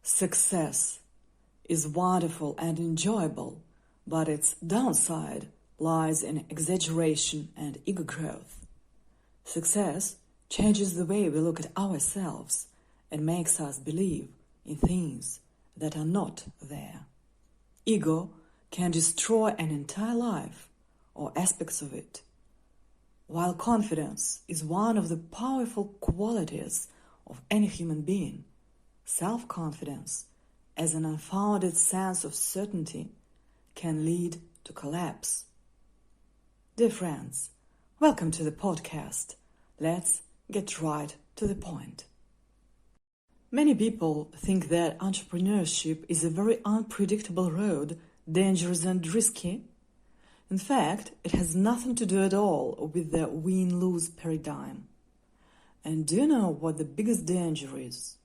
Success is wonderful and enjoyable, but its downside lies in exaggeration and ego growth. Success changes the way we look at ourselves and makes us believe in things that are not there. Ego can destroy an entire life or aspects of it. While confidence is one of the powerful qualities of any human being, self-confidence, as an unfounded sense of certainty, can lead to collapse. Dear friends, welcome to the podcast. Let's get right to the point. Many people think that entrepreneurship is a very unpredictable road, dangerous and risky. In fact, it has nothing to do at all with the win-lose paradigm. And do you know what the biggest danger is?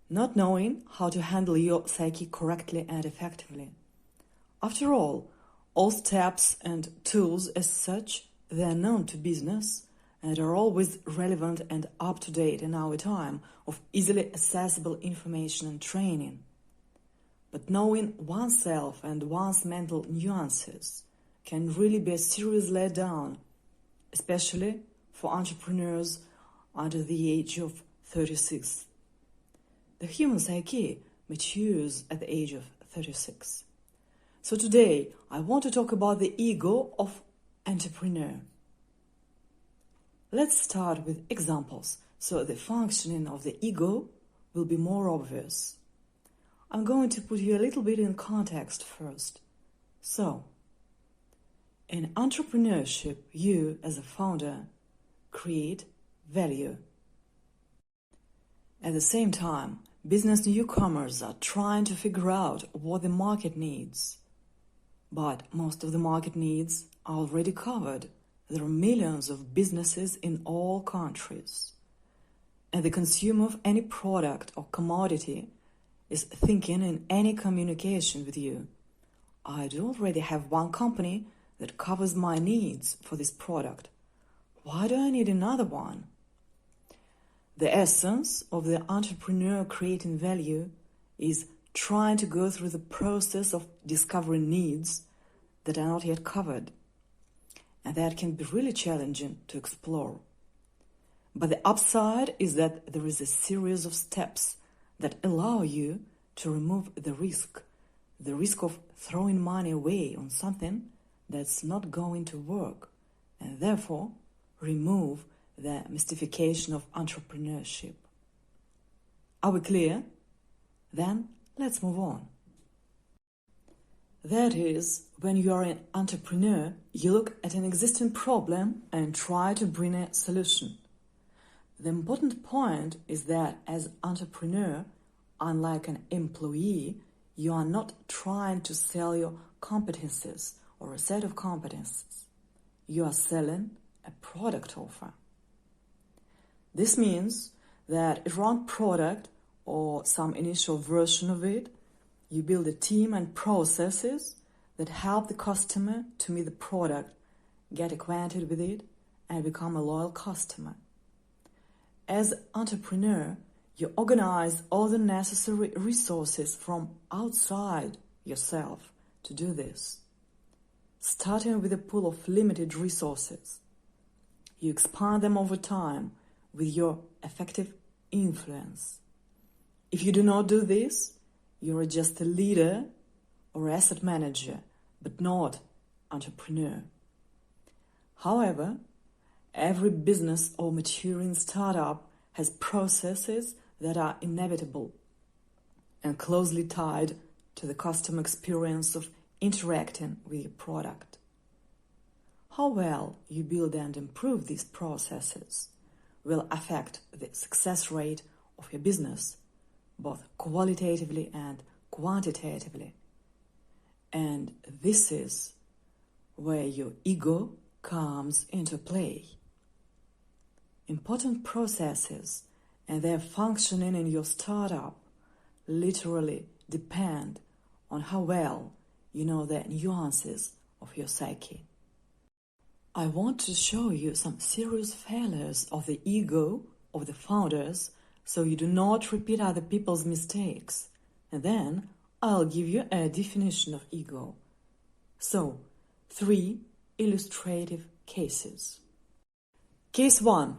Not knowing how to handle your psyche correctly and effectively. After all steps and tools as such, they are known to business and are always relevant and up-to-date in our time of easily accessible information and training. But knowing oneself and one's mental nuances can really be a serious letdown, especially for entrepreneurs under the age of 36. The human psyche matures at the age of 36. So today, I want to talk about the ego of entrepreneur. Let's start with examples so the functioning of the ego will be more obvious. I'm going to put you a little bit in context first. So, in entrepreneurship, you as a founder create value. At the same time, business newcomers are trying to figure out what the market needs. But most of the market needs are already covered. There are millions of businesses in all countries. And the consumer of any product or commodity is thinking in any communication with you, I do already have one company that covers my needs for this product. Why do I need another one? The essence of the entrepreneur creating value is trying to go through the process of discovering needs that are not yet covered. And that can be really challenging to explore. But the upside is that there is a series of steps that allow you to remove the risk of throwing money away on something that's not going to work, and therefore remove the mystification of entrepreneurship. Are we clear? Then let's move on. That is, when you are an entrepreneur, you look at an existing problem and try to bring a solution. The important point is that as entrepreneur, unlike an employee, you are not trying to sell your competencies or a set of competencies. You are selling a product offer. This means that a wrong product or some initial version of it, you build a team and processes that help the customer to meet the product, get acquainted with it, and become a loyal customer. As an entrepreneur, you organize all the necessary resources from outside yourself to do this. Starting with a pool of limited resources, you expand them over time with your effective influence. If you do not do this, you are just a leader or asset manager, but not entrepreneur. However, every business or maturing startup has processes that are inevitable and closely tied to the customer experience of interacting with your product. How well you build and improve these processes will affect the success rate of your business, both qualitatively and quantitatively. And this is where your ego comes into play. Important processes and their functioning in your startup literally depend on how well you know the nuances of your psyche. I want to show you some serious failures of the ego of the founders so you do not repeat other people's mistakes. And then I'll give you a definition of ego. So, 3 illustrative cases. Case 1.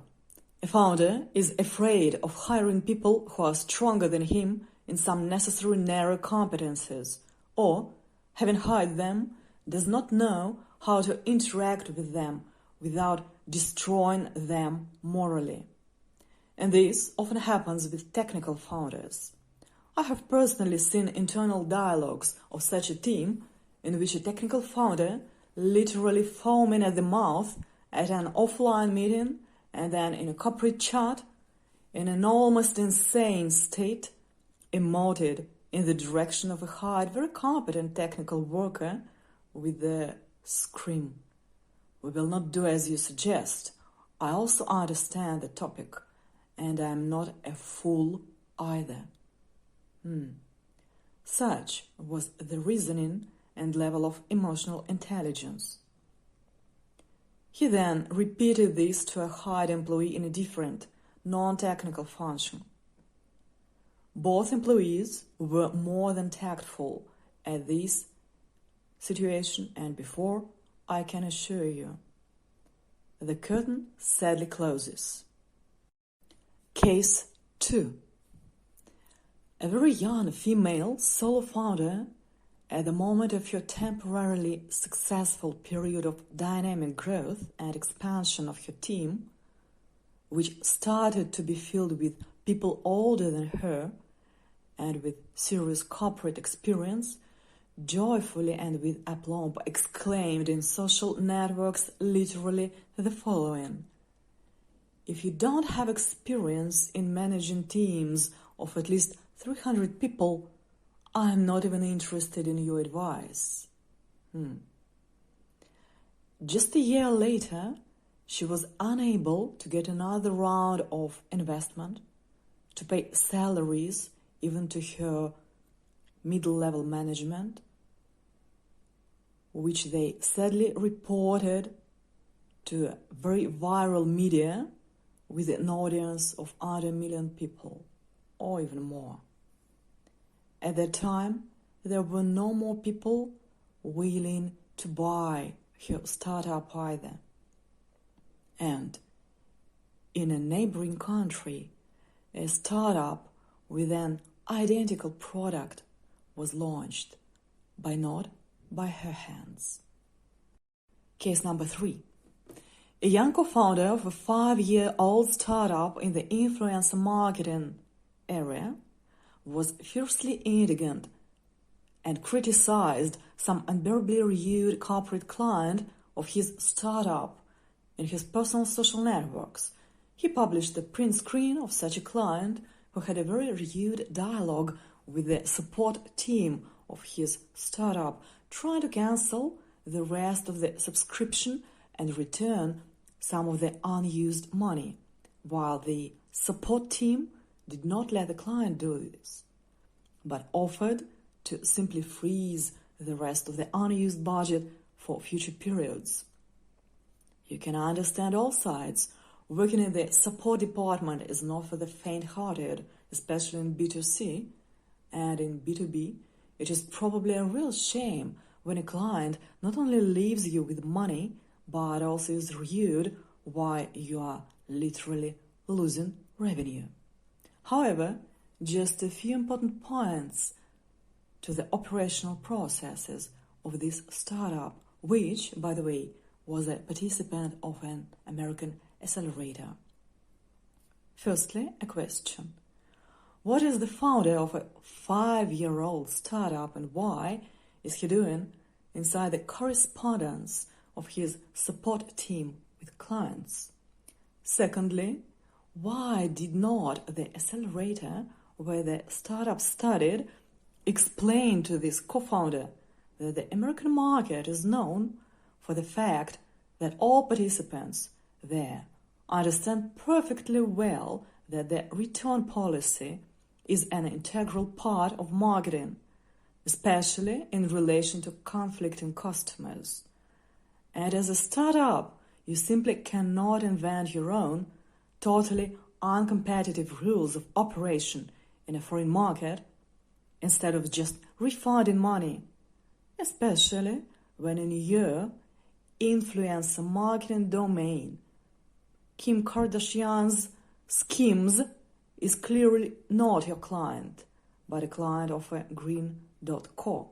A founder is afraid of hiring people who are stronger than him in some necessary narrow competences, or, having hired them, does not know how to interact with them without destroying them morally. And this often happens with technical founders. I have personally seen internal dialogues of such a team in which a technical founder, literally foaming at the mouth at an offline meeting and then in a corporate chat, in an almost insane state, emoted in the direction of a hired, very competent technical worker with the scream, "We will not do as you suggest. I also understand the topic, and I am not a fool either." Such was the reasoning and level of emotional intelligence. He then repeated this to a hired employee in a different, non-technical function. Both employees were more than tactful at this situation, and before, I can assure you, the curtain sadly closes. Case 2. A very young female solo founder, at the moment of your temporarily successful period of dynamic growth and expansion of your team, which started to be filled with people older than her and with serious corporate experience, joyfully and with aplomb exclaimed in social networks literally the following: "If you don't have experience in managing teams of at least 300 people, I'm not even interested in your advice." Just a year later, she was unable to get another round of investment, to pay salaries even to her middle-level management, which they sadly reported to very viral media with an audience of under 1 million people, or even more. At that time, there were no more people willing to buy her startup either. And in a neighboring country, a startup with an identical product was launched, not by her hands. Case number 3. A young co-founder of a 5-year-old startup in the influencer marketing area was fiercely indignant and criticized some unbearably rude corporate client of his startup in his personal social networks. He published a print screen of such a client who had a very rude dialogue with the support team of his startup, trying to cancel the rest of the subscription and return some of the unused money, while the support team did not let the client do this, but offered to simply freeze the rest of the unused budget for future periods. You can understand all sides. Working in the support department is not for the faint-hearted, especially in B2C, and in B2B, it is probably a real shame when a client not only leaves you with money, but also is rude while you are literally losing revenue. However, just a few important points to the operational processes of this startup, which, by the way, was a participant of an American accelerator. Firstly, a question. What is the founder of a 5-year-old startup and why is he doing inside the correspondence of his support team with clients? Secondly, why did not the accelerator where the startup studied explain to this co-founder that the American market is known for the fact that all participants there understand perfectly well that the return policy is an integral part of marketing, especially in relation to conflicting customers. And as a startup, you simply cannot invent your own totally uncompetitive rules of operation in a foreign market instead of just refunding money, especially when in your influencer marketing domain, Kim Kardashian's schemes is clearly not your client, but a client of a green.co,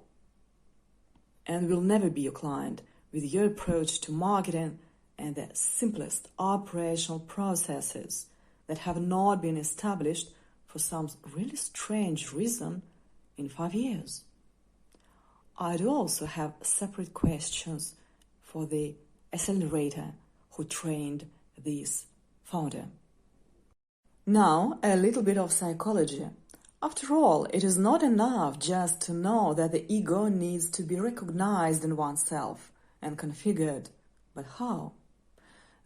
and will never be your client with your approach to marketing and the simplest operational processes that have not been established for some really strange reason in 5 years. I do also have separate questions for the accelerator who trained this founder. Now, a little bit of psychology. After all, it is not enough just to know that the ego needs to be recognized in oneself and configured. But how?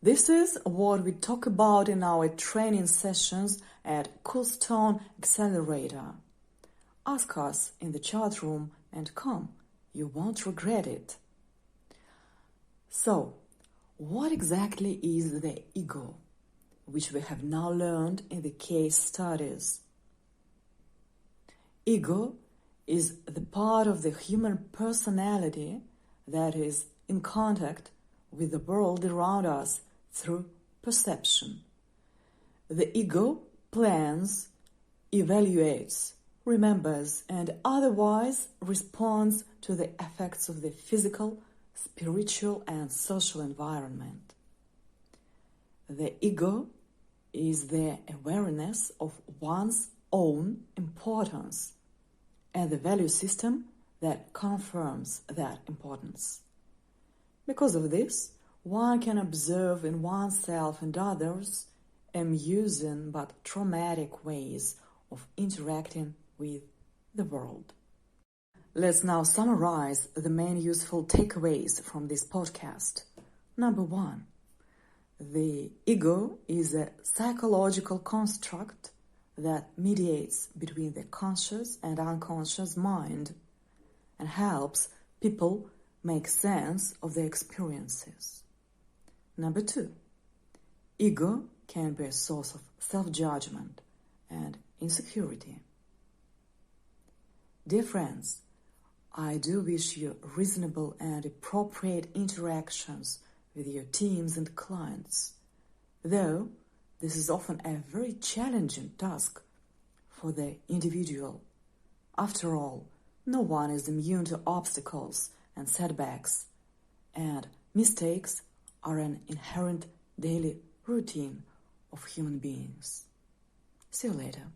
This is what we talk about in our training sessions at Coolstone Accelerator. Ask us in the chat room and come. You won't regret it. So, what exactly is the ego, which we have now learned in the case studies? Ego is the part of the human personality that is in contact with the world around us through perception. The ego plans, evaluates, remembers, and otherwise responds to the effects of the physical, spiritual, and social environment. The ego is the awareness of one's own importance and the value system that confirms that importance. Because of this, one can observe in oneself and others amusing but traumatic ways of interacting with the world. Let's now summarize the main useful takeaways from this podcast. Number 1, the ego is a psychological construct that mediates between the conscious and unconscious mind and helps people make sense of their experiences. Number 2, ego can be a source of self-judgment and insecurity. Dear friends, I do wish you reasonable and appropriate interactions with your teams and clients, though this is often a very challenging task for the individual. After all, no one is immune to obstacles and setbacks, and mistakes are an inherent daily routine of human beings. See you later.